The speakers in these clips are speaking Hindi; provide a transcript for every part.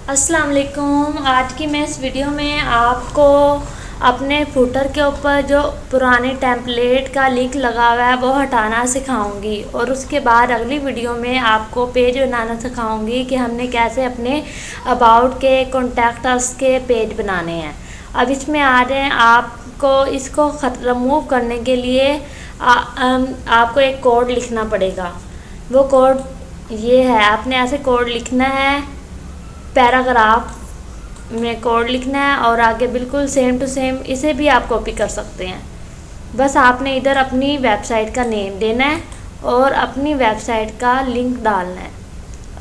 अस्सलाम वालेकुम। आज की मैं इस वीडियो में आपको अपने फुटर के ऊपर जो पुराने टेम्पलेट का लिंक लगा हुआ है वो हटाना सिखाऊंगी और उसके बाद अगली वीडियो में आपको पेज बनाना सिखाऊंगी कि हमने कैसे अपने अबाउट के कॉन्टैक्ट अस के पेज बनाने हैं। अब इसमें आ रहे हैं, आपको इसको रिमूव करने के लिए आपको एक कोड लिखना पड़ेगा। वो कोड ये है, आपने ऐसे कोड लिखना है, पैराग्राफ में कोड लिखना है और आगे बिल्कुल सेम टू सेम इसे भी आप कॉपी कर सकते हैं। बस आपने इधर अपनी वेबसाइट का नेम देना है और अपनी वेबसाइट का लिंक डालना है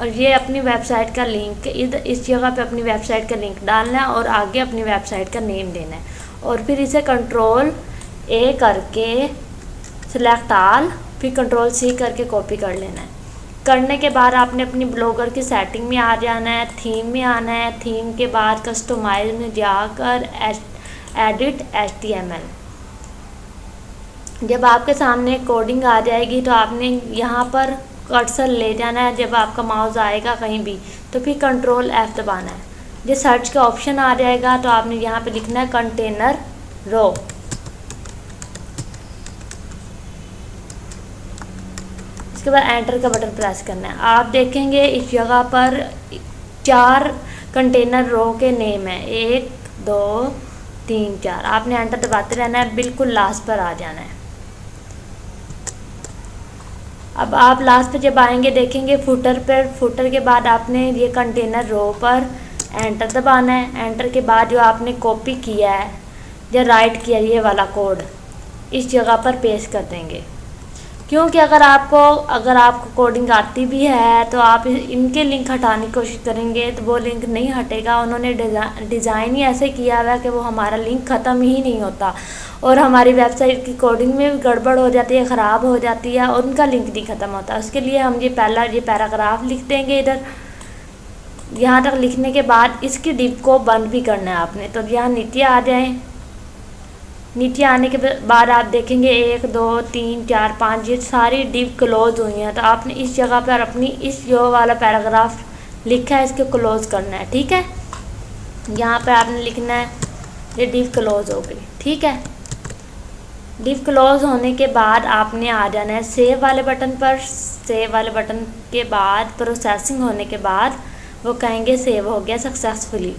और ये अपनी वेबसाइट का लिंक इधर इस जगह पे अपनी वेबसाइट का लिंक डालना है और आगे अपनी वेबसाइट का नेम देना है और फिर इसे Ctrl+A करके सिलेक्ट ऑल, फिर Ctrl+C करके कॉपी कर लेना है। करने के बाद आपने अपनी ब्लॉगर की सेटिंग में आ जाना है, थीम में आना है, थीम के बाद कस्टमाइज में जाकर एडिट HTML। जब आपके सामने कोडिंग आ जाएगी तो आपने यहाँ पर कर्सर ले जाना है। जब आपका माउस आएगा कहीं भी तो फिर Ctrl+F दबाना है। जब सर्च का ऑप्शन आ जाएगा तो आपने यहाँ पे लिखना है कंटेनर रो। इसके बाद एंटर का बटन प्रेस करना है। आप देखेंगे इस जगह पर 4 कंटेनर रो के नेम है, 1 2 3 4। आपने एंटर दबाते रहना है, बिल्कुल लास्ट पर आ जाना है। अब आप लास्ट पर जब आएंगे देखेंगे फुटर पर, फुटर के बाद आपने ये कंटेनर रो पर एंटर दबाना है। एंटर के बाद जो आपने कॉपी किया है या राइट किया ये वाला कोड इस जगह पर पेस्ट कर देंगे। क्योंकि अगर आपको कोडिंग आती भी है तो आप इनके लिंक हटाने की कोशिश करेंगे तो वो लिंक नहीं हटेगा। उन्होंने डिज़ाइन ही ऐसे किया हुआ है कि वो हमारा लिंक ख़त्म ही नहीं होता और हमारी वेबसाइट की कोडिंग में भी गड़बड़ हो जाती है, ख़राब हो जाती है और उनका लिंक नहीं ख़त्म होता। उसके लिए हम ये पैराग्राफ लिख देंगे। इधर यहाँ तक लिखने के बाद इसकी डिव को बंद भी करना है आपने। तो यहाँ नीचे आ जाएँ। नीचे आने के बाद आप देखेंगे 1 2 3 4 5 ये सारी डिव क्लोज हुई हैं। तो आपने इस जगह पर अपनी इस जो वाला पैराग्राफ लिखा है इसको क्लोज करना है। ठीक है, यहाँ पर आपने लिखना है ये डिव क्लोज हो गई। ठीक है, डिव क्लोज होने के बाद आपने आ जाना है सेव वाले बटन पर। सेव वाले बटन के बाद प्रोसेसिंग होने के बाद वो कहेंगे सेव हो गया सक्सेसफुली।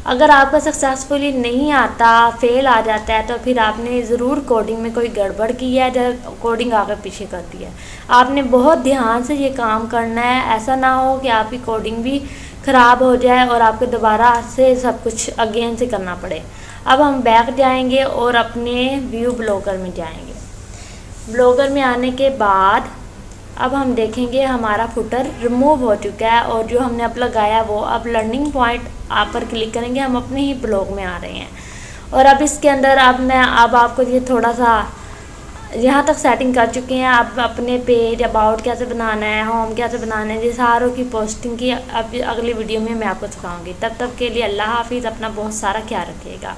अगर आपका सक्सेसफुली नहीं आता, फेल आ जाता है तो फिर आपने ज़रूर कोडिंग में कोई गड़बड़ की है, जब कोडिंग आगे पीछे कर दी है। आपने बहुत ध्यान से ये काम करना है, ऐसा ना हो कि आपकी कोडिंग भी ख़राब हो जाए और आपको दोबारा से सब कुछ अगेन से करना पड़े। अब हम बैक जाएंगे और अपने व्यू ब्लॉगर में जाएंगे। ब्लॉगर में आने के बाद अब हम देखेंगे हमारा फुटर रिमूव हो चुका है और जो हमने अब लगाया वो अब लर्निंग पॉइंट आप पर क्लिक करेंगे, हम अपने ही ब्लॉग में आ रहे हैं। और अब इसके अंदर अब आपको ये थोड़ा सा यहाँ तक सेटिंग कर चुके हैं। अब अपने पेज अबाउट कैसे बनाना है, होम कैसे बनाना है, ये सारों की पोस्टिंग की अब अगली वीडियो में मैं आपको सिखाऊंगी। तब तक के लिए अल्लाह हाफिज़। अपना बहुत सारा ख्याल रखिएगा।